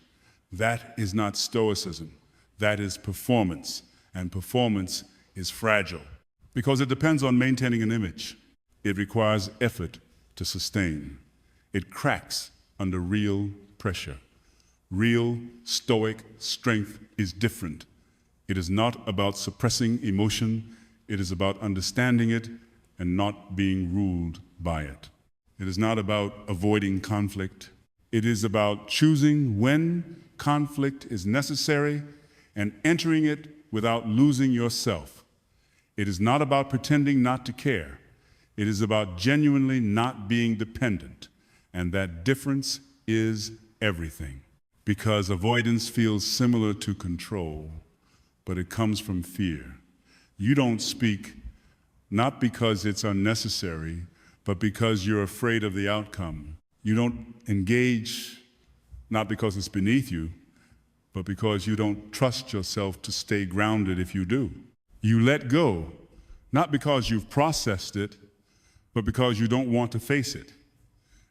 That is not stoicism. That is performance, and performance is fragile because it depends on maintaining an image. It requires effort to sustain. It cracks under real pressure. Real stoic strength is different. It is not about suppressing emotion. It is about understanding it and not being ruled by it. It is not about avoiding conflict. It is about choosing when conflict is necessary and entering it without losing yourself. It is not about pretending not to care. It is about genuinely not being dependent. And that difference is everything. Because avoidance feels similar to control, but it comes from fear. You don't speak not because it's unnecessary, but because you're afraid of the outcome. You don't engage not because it's beneath you, but because you don't trust yourself to stay grounded if you do. You let go, not because you've processed it, but because you don't want to face it.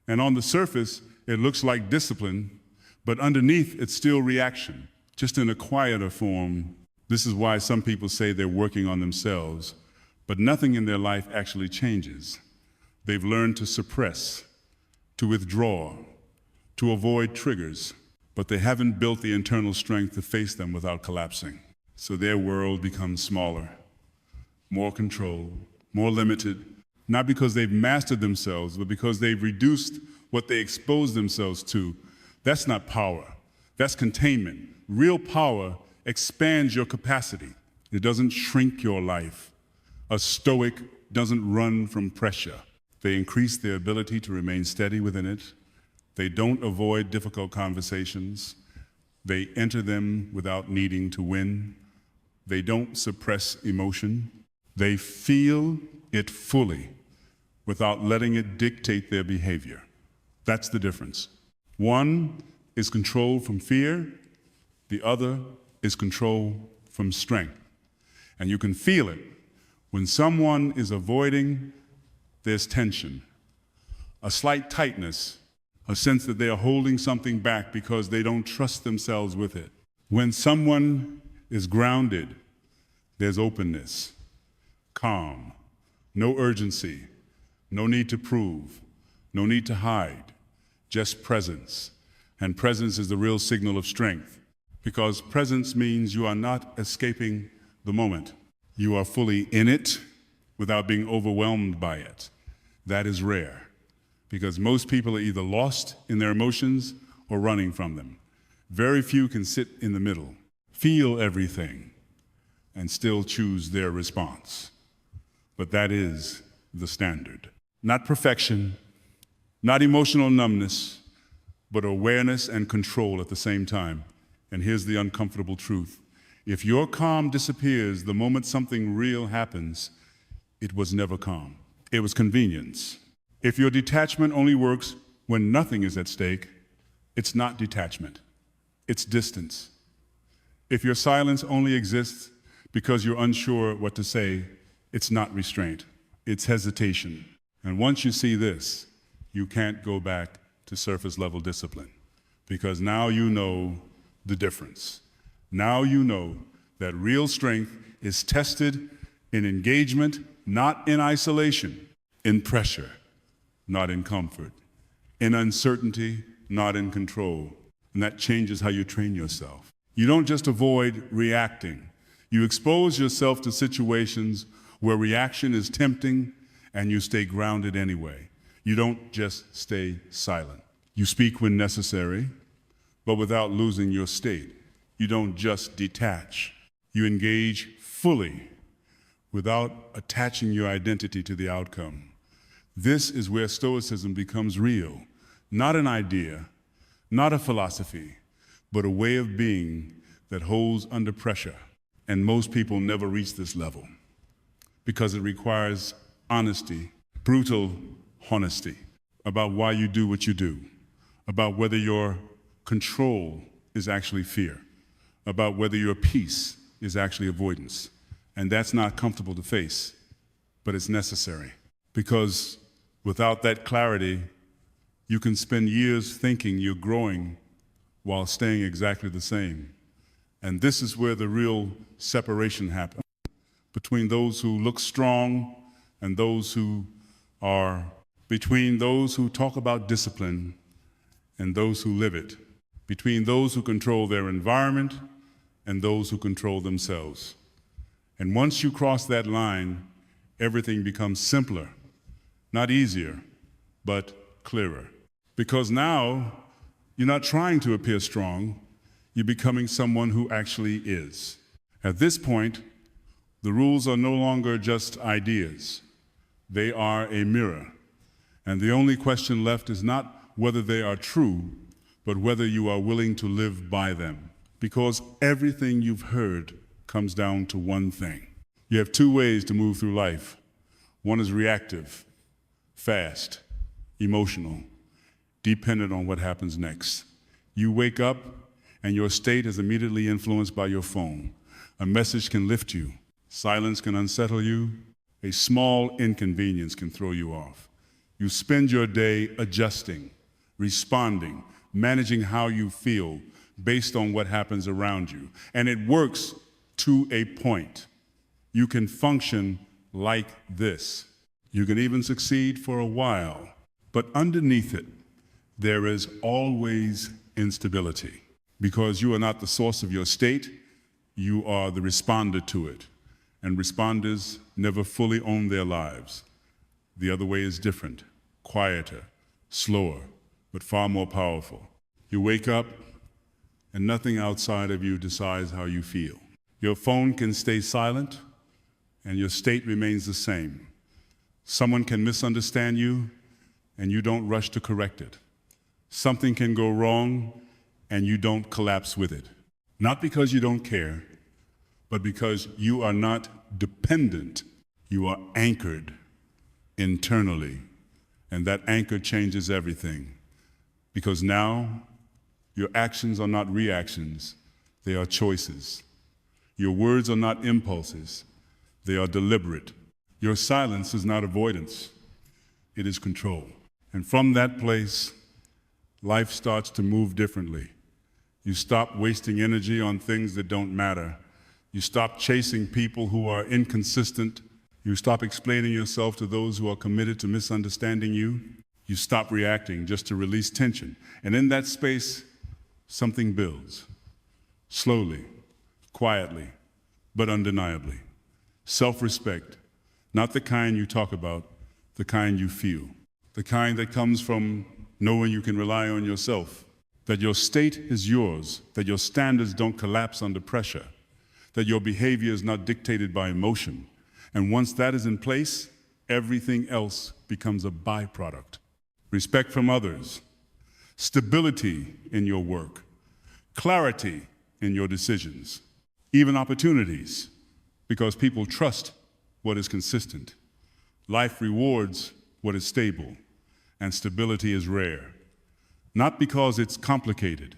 And on the surface, it looks like discipline, but underneath, it's still reaction, just in a quieter form. This is why some people say they're working on themselves, but nothing in their life actually changes. They've learned to suppress, to withdraw, to avoid triggers, but they haven't built the internal strength to face them without collapsing. So their world becomes smaller, more controlled, more limited, not because they've mastered themselves, but because they've reduced what they expose themselves to. That's not power, that's containment. Real power expands your capacity. It doesn't shrink your life. A stoic doesn't run from pressure. They increase their ability to remain steady within it. They don't avoid difficult conversations. They enter them without needing to win. They don't suppress emotion. They feel it fully without letting it dictate their behavior. That's the difference. One is control from fear. The other is control from strength. And you can feel it. When someone is avoiding, there's tension, a slight tightness, a sense that they are holding something back because they don't trust themselves with it. When someone is grounded, there's openness, calm, no urgency, no need to prove, no need to hide, just presence. And presence is the real signal of strength, because presence means you are not escaping the moment. You are fully in it without being overwhelmed by it. That is rare, because most people are either lost in their emotions or running from them. Very few can sit in the middle, feel everything, and still choose their response. But that is the standard. Not perfection, not emotional numbness, but awareness and control at the same time. And here's the uncomfortable truth. If your calm disappears the moment something real happens, it was never calm. It was convenience. If your detachment only works when nothing is at stake, it's not detachment, it's distance. If your silence only exists because you're unsure what to say, it's not restraint, it's hesitation. And once you see this, you can't go back to surface level discipline, because now you know the difference. Now you know that real strength is tested in engagement, not in isolation, in pressure, not in comfort, in uncertainty, not in control. And that changes how you train yourself. You don't just avoid reacting. You expose yourself to situations where reaction is tempting and you stay grounded anyway. You don't just stay silent. You speak when necessary, but without losing your state. You don't just detach. You engage fully without attaching your identity to the outcome. This is where Stoicism becomes real, not an idea, not a philosophy, but a way of being that holds under pressure. And most people never reach this level because it requires honesty, brutal honesty about why you do what you do, about whether your control is actually fear, about whether your peace is actually avoidance. And that's not comfortable to face, but it's necessary, because without that clarity, you can spend years thinking you're growing while staying exactly the same. And this is where the real separation happens between those who look strong and those who are, between those who talk about discipline and those who live it, between those who control their environment and those who control themselves. And once you cross that line, everything becomes simpler, not easier, but clearer. Because now you're not trying to appear strong, you're becoming someone who actually is. At this point, the rules are no longer just ideas. They are a mirror. And the only question left is not whether they are true, but whether you are willing to live by them. Because everything you've heard comes down to one thing. You have two ways to move through life. One is reactive, fast, emotional, dependent on what happens next. You wake up and your state is immediately influenced by your phone. A message can lift you. Silence can unsettle you. A small inconvenience can throw you off. You spend your day adjusting, responding, managing how you feel based on what happens around you. And it works to a point. You can function like this. You can even succeed for a while. But underneath it, there is always instability, because you are not the source of your state, you are the responder to it. And responders never fully own their lives. The other way is different, quieter, slower, but far more powerful. You wake up and nothing outside of you decides how you feel. Your phone can stay silent and your state remains the same. Someone can misunderstand you and you don't rush to correct it. Something can go wrong and you don't collapse with it. Not because you don't care, but because you are not dependent. You are anchored internally. And that anchor changes everything. Because now, your actions are not reactions, they are choices. Your words are not impulses, they are deliberate. Your silence is not avoidance, it is control. And from that place, life starts to move differently. You stop wasting energy on things that don't matter. You stop chasing people who are inconsistent. You stop explaining yourself to those who are committed to misunderstanding you. You stop reacting just to release tension. And in that space, something builds. Slowly, quietly, but undeniably. Self-respect, not the kind you talk about, the kind you feel. The kind that comes from knowing you can rely on yourself, that your state is yours, that your standards don't collapse under pressure, that your behavior is not dictated by emotion. And once that is in place, everything else becomes a byproduct. Respect from others, stability in your work, clarity in your decisions, even opportunities, because people trust what is consistent. Life rewards what is stable, and stability is rare. not because it's complicated,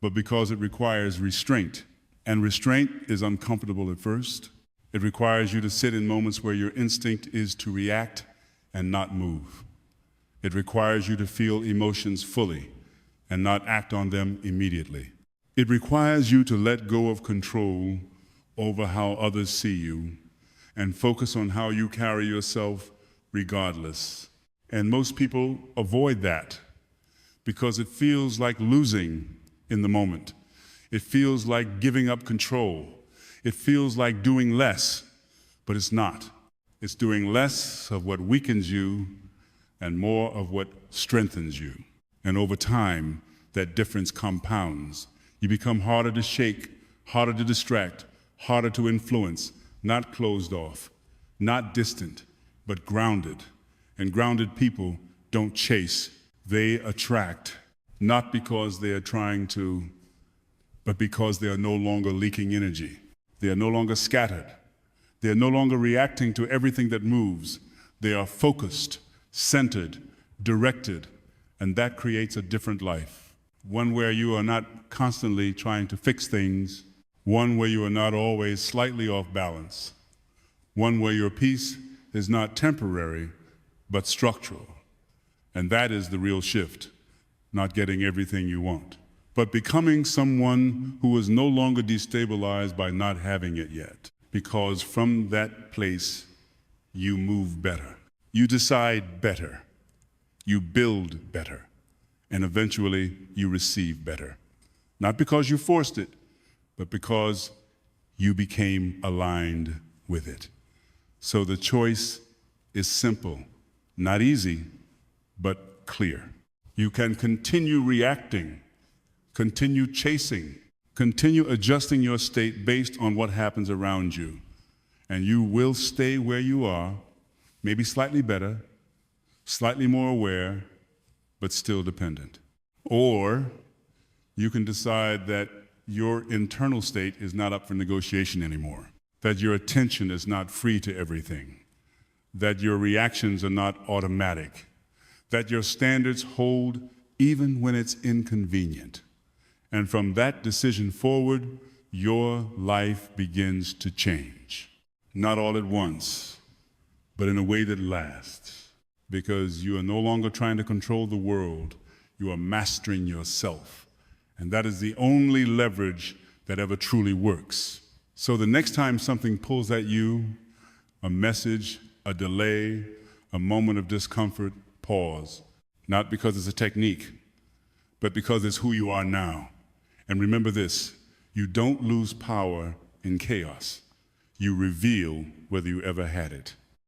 but because it requires restraint. And restraint is uncomfortable at first. It requires you to sit in moments where your instinct is to react and not move. It requires you to feel emotions fully and not act on them immediately. It requires you to let go of control over how others see you and focus on how you carry yourself regardless. And most people avoid that because it feels like losing in the moment. It feels like giving up control. It feels like doing less, but it's not. It's doing less of what weakens you and more of what strengthens you. And over time, that difference compounds. You become harder to shake, harder to distract, harder to influence, not closed off, not distant, but grounded. And grounded people don't chase, they attract, not because they are trying to, but because they are no longer leaking energy. They are no longer scattered. They are no longer reacting to everything that moves. They are focused, centered, directed, and that creates a different life. One where you are not constantly trying to fix things, one where you are not always slightly off balance, one where your peace is not temporary, but structural. And that is the real shift, not getting everything you want, but becoming someone who is no longer destabilized by not having it yet, because from that place, you move better. You decide better. You build better. And eventually, you receive better. Not because you forced it, but because you became aligned with it. So the choice is simple, not easy, but clear. You can continue reacting, continue chasing, continue adjusting your state based on what happens around you. And you will stay where you are, maybe slightly better, slightly more aware, but still dependent. Or you can decide that your internal state is not up for negotiation anymore, that your attention is not free to everything, that your reactions are not automatic, that your standards hold even when it's inconvenient. And from that decision forward, your life begins to change. Not all at once, but in a way that lasts, because you are no longer trying to control the world, you are mastering yourself. And that is the only leverage that ever truly works. So the next time something pulls at you, a message, a delay, a moment of discomfort, pause. Not because it's a technique, but because it's who you are now. And remember this, you don't lose power in chaos. You reveal whether you ever had it.